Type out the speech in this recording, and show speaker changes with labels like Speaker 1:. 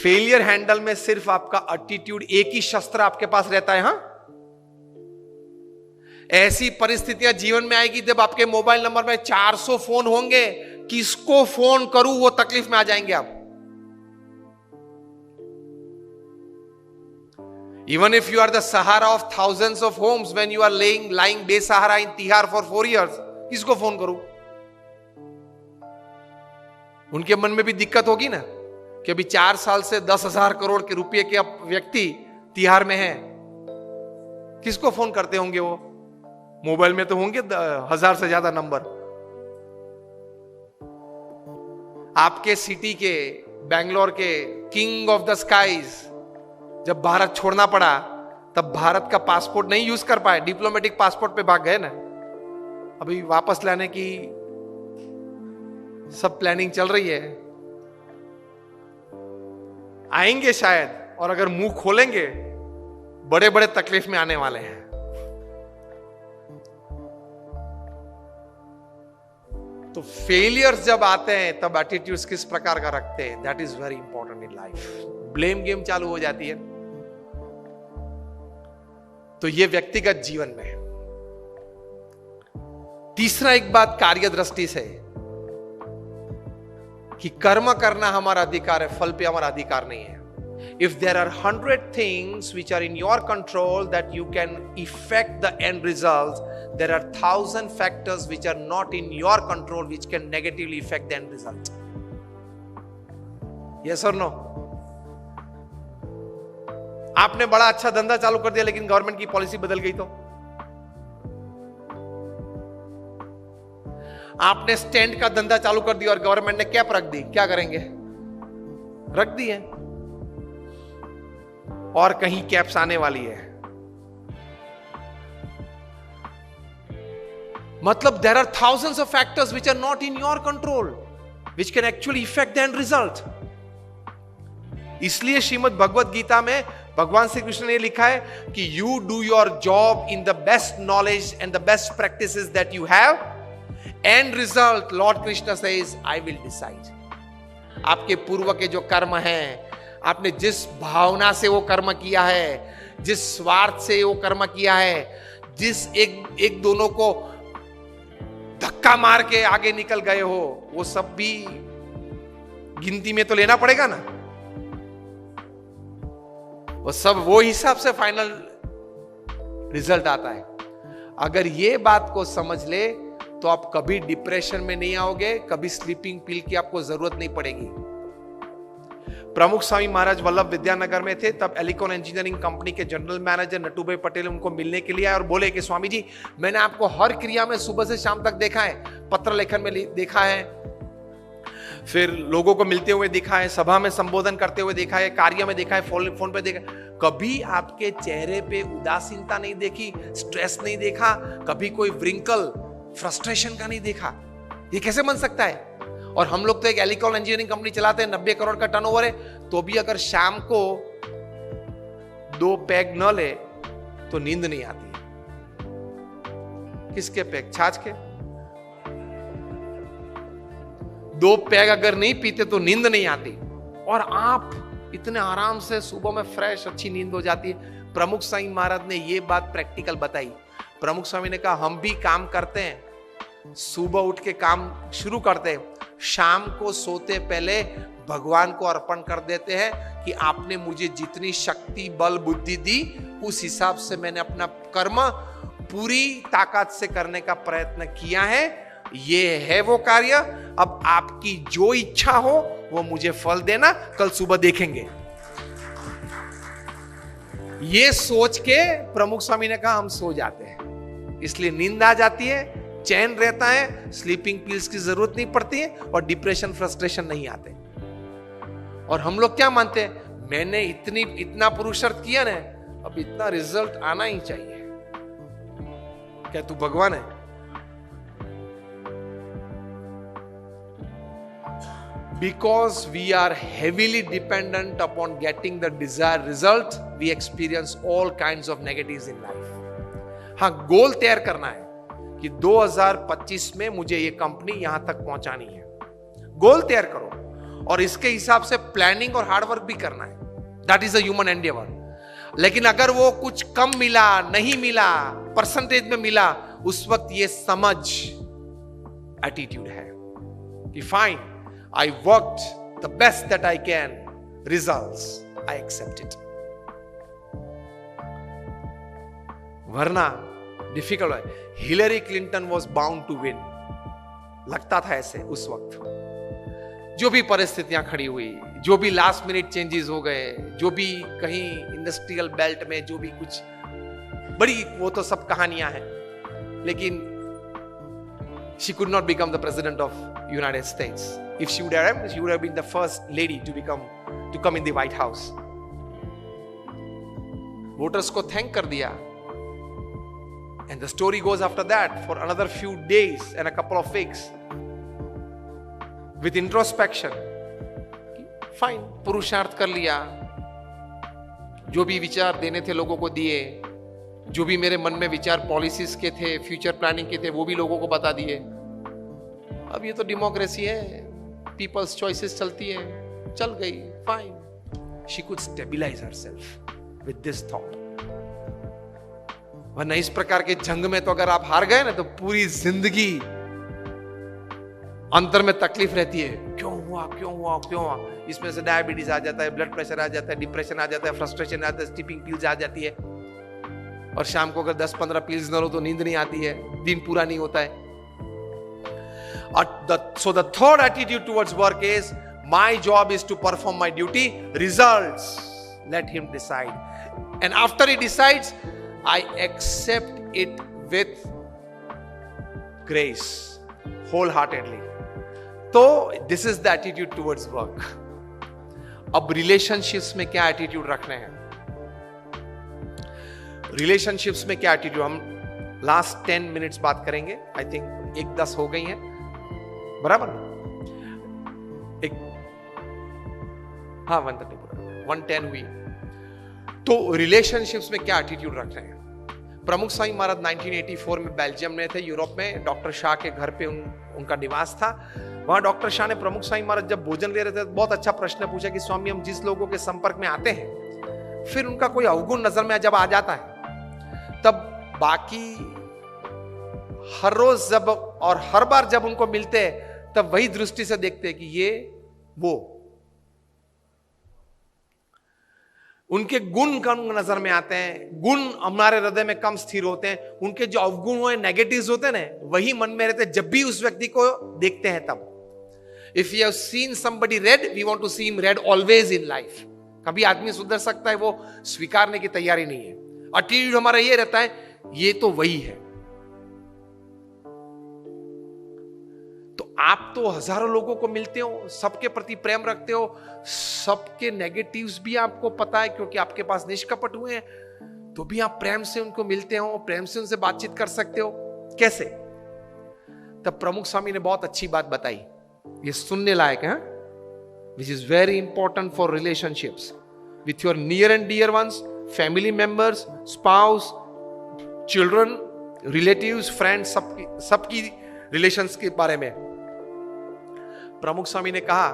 Speaker 1: Failure handle में सिर्फ आपका एटीट्यूड, एक ही शस्त्र आपके पास रहता है। हां, ऐसी परिस्थितियां जीवन में आएगी जब आपके मोबाइल नंबर में 400 फोन होंगे, किसको फोन करूं, वो तकलीफ में आ जाएंगे आप। Even if you are the Sahara of thousands of homes, when you are lying बेसहारा in Tihar for 4 years, किसको फोन करूं? उनके मन में भी दिक्कत होगी ना कि अभी 4 साल से 10,000 करोड़ के रुपए के व्यक्ति तिहाड़ में हैं, किसको फोन करते होंगे वो? मोबाइल में तो होंगे 1000 से ज्यादा नंबर। आपके सिटी के, बेंगलोर के किंग ऑफ द स्काईज जब भारत छोड़ना पड़ा, तब भारत का पासपोर्ट नहीं यूज कर पाए, डिप्लोमेटिक पासपोर्ट पे भाग गए ना। अभी वापस लाने की सब प्लानिंग चल रही है, आएंगे शायद, और अगर मुंह खोलेंगे बड़े बड़े तकलीफ में आने वाले हैं। तो फेलियर्स जब आते हैं तब एटीट्यूड्स किस प्रकार का रखते हैं, that is very important in life. Blame game चालू हो जाती है। तो ये व्यक्तिगत जीवन में। तीसरा एक बात कार्य दृष्टि से कि कर्म करना हमारा अधिकार है, फल पे हमारा अधिकार नहीं है। If there are 100 things which are in your control that you can affect the end results, there are 1,000 factors which are not in your control which can negatively affect the end result. Yes or no? आपने बड़ा अच्छा धंधा चालू कर दिया लेकिन government की policy बदल गई तो? आपने स्टैंड का धंधा चालू कर दिया और गवर्नमेंट ने कैप रख दी, क्या करेंगे? रख दी है, और कहीं कैप्स आने वाली है। मतलब there are thousands of factors which are not in your control which can actually affect the end result. इसलिए श्रीमद् भगवत गीता में भगवान श्री कृष्ण ने लिखा है कि you do your job in the best knowledge and the best practices that you have. End result, Lord Krishna says, I will decide. आपके पूर्व के जो कर्म हैं, आपने जिस भावना से वो कर्म किया है, जिस स्वार्थ से वो कर्म किया है, जिस एक दोनों को धक्का मार के आगे निकल गए हो, वो सब भी गिनती में तो लेना पड़ेगा ना। वो सब वो हिसाब से फाइनल रिजल्ट आता है। अगर ये बात को समझ ले तो आप कभी डिप्रेशन में नहीं आओगे, कभी स्लीपिंग पिल की आपको जरूरत नहीं पड़ेगी। प्रमुख स्वामी महाराज वल्लभ विद्यानगर में थे, तब एलिकॉन इंजीनियरिंग कंपनी के जनरल मैनेजर नटूभाई पटेल उनको मिलने के लिए आए और बोले कि स्वामी जी, मैंने आपको हर क्रिया में सुबह से शाम तक देखा है, पत्र लेखन में देखा है, फिर लोगों को मिलते हुए देखा है, सभा में संबोधन करते हुए देखा है, कार्य में देखा है, फोन पे देखा, कभी आपके चेहरे पे उदासीनता नहीं देखी, स्ट्रेस नहीं देखा, कभी कोई व्रिंकल, फ्रस्ट्रेशन का नहीं देखा। ये कैसे बन सकता है? और हम लोग तो एक एलिकॉन इंजीनियरिंग कंपनी चलाते हैं, 90 करोड़ का टर्नओवर है, तो भी अगर शाम को 2 पैग न ले तो नींद नहीं आती। किसके पैग? छाछ के। 2 पैग अगर नहीं पीते तो नींद नहीं आती, और आप इतने आराम से सुबह में फ्रेश अच्छी नींद हो जाती है। प्रमुख स्वामी महाराज ने ये बात प्रैक्टिकल बताई। प्रमुख स्वामी ने कहा, हम भी काम करते हैं, सुबह उठ के काम शुरू करते हैं, शाम को सोते पहले भगवान को अर्पण कर देते हैं कि आपने मुझे जितनी शक्ति, बल, बुद्धि दी, उस हिसाब से मैंने अपना कर्म पूरी ताकत से करने का प्रयत्न किया है। ये है वो कार्य, अब आपकी जो इच्छा हो वो मुझे फल देना, कल सुबह देखेंगे। ये सोच के प्रमुख स्वामी ने कहा, हम सो जाते हैं, इसलिए नींद आ जाती है, चैन रहता है, स्लीपिंग पिल्स की जरूरत नहीं पड़ती है, और डिप्रेशन, फ्रस्ट्रेशन नहीं आते। और हम लोग क्या मानते हैं, मैंने इतना पुरुषार्थ किया ना, अब इतना रिजल्ट आना ही चाहिए। क्या तू भगवान है? Because we are heavily dependent upon getting the desired result, we experience all kinds of negatives in life. हाँ, गोल तैयार करना है कि 2025 में मुझे ये कंपनी यहां तक पहुंचानी है। गोल तैयार करो और इसके हिसाब से प्लानिंग और हार्डवर्क भी करना है. That is a human Endeavour. लेकिन अगर वो कुछ कम मिला, नहीं मिला, परसेंटेज में मिला, उस वक्त ये समझ एटीट्यूड है कि fine, I worked the best that I can, results I accept it. वरना डिफिकल्ट है. Hillary Clinton was bound to win, लगता था ऐसे उस वक्त. जो भी परिस्थितियां खड़ी हुई, जो भी लास्ट मिनट चेंजेस हो गए, जो भी कहीं इंडस्ट्रियल बेल्ट में जो भी कुछ बड़ी, वो तो सब कहानियां हैं. लेकिन she could not become the president of United States. If she would have been the first lady to come in the White House. Voters को थैंक कर दिया. And the story goes after that for another few days and a couple of weeks with introspection. Fine, पुरुषार्थ कर लिया, जो भी विचार देने थे लोगों को दिए, जो भी मेरे मन में विचार पॉलिसीज के थे, फ्यूचर प्लानिंग के थे, वो भी लोगों को बता दिए. अब ये तो डेमोक्रेसी है, पीपल्स चॉइसेस चलती है, चल गई. Fine. She could stabilise herself with this thought. वरना इस प्रकार के जंग में तो अगर आप हार गए ना, तो पूरी जिंदगी अंतर में तकलीफ रहती है. क्यों हुआ, क्यों हुआ, क्यों हुआ. इसमें से डायबिटीज आ जाता है, ब्लड प्रेशर आ जाता है, डिप्रेशन आ जाता है, फ्रस्ट्रेशन आ जाता है, स्लीपिंग पिल्स आ जाती है. और शाम को अगर 10-15 पिल्स न लो तो नींद नहीं आती है, दिन पूरा नहीं होता है. So the third attitude towards work is, my job is to perform my duty, results let him decide. And after he decides, I accept it with grace, wholeheartedly. तो this is the attitude towards work. अब relationships में क्या attitude रखने हैं? Relationships में क्या attitude? हम last 10 minutes बात करेंगे. I think 1:10 हो गई हैं, बराबर. 1:10 हुई. तो रिलेशनशिप्स में क्या एटीट्यूड रख रहे हैं? प्रमुख स्वामी महाराज 1984 में बेल्जियम में थे, यूरोप में. डॉक्टर शाह के घर पे उनका निवास था. वहां डॉक्टर शाह ने प्रमुख स्वामी महाराज जब भोजन ले रहे थे, बहुत अच्छा प्रश्न पूछा कि स्वामी, हम जिस लोगों के संपर्क में आते हैं, फिर उनका कोई अवगुण नजर में जब आ जाता है, तब बाकी हर रोज जब और हर बार जब उनको मिलते हैं, तब वही दृष्टि से देखते हैं कि ये वो, उनके गुण कम नजर में आते हैं, गुण हमारे हृदय में कम स्थिर होते हैं. उनके जो अवगुण हुए, नेगेटिव्स होते हैं ना, वही मन में रहते हैं जब भी उस व्यक्ति को देखते हैं. तब if you have seen somebody red, we want to see him red always in life. कभी आदमी सुधर सकता है, वो स्वीकारने की तैयारी नहीं है. एटीट्यूड हमारा ये रहता है, ये तो वही है. आप तो हजारों लोगों को मिलते हो, सबके प्रति प्रेम रखते हो, सबके नेगेटिव्स भी आपको पता है क्योंकि आपके पास निष्कपट हुए हैं, तो भी आप प्रेम से उनको मिलते हो, प्रेम से उनसे बातचीत कर सकते हो. कैसे? तब प्रमुख स्वामी ने बहुत अच्छी बात बताई, ये सुनने लायक है, which is very important for relationships with your near and dear ones, family members, spouse, children, relatives, friends, सबकी रिलेशंस के बारे में. प्रमुख स्वामी ने कहा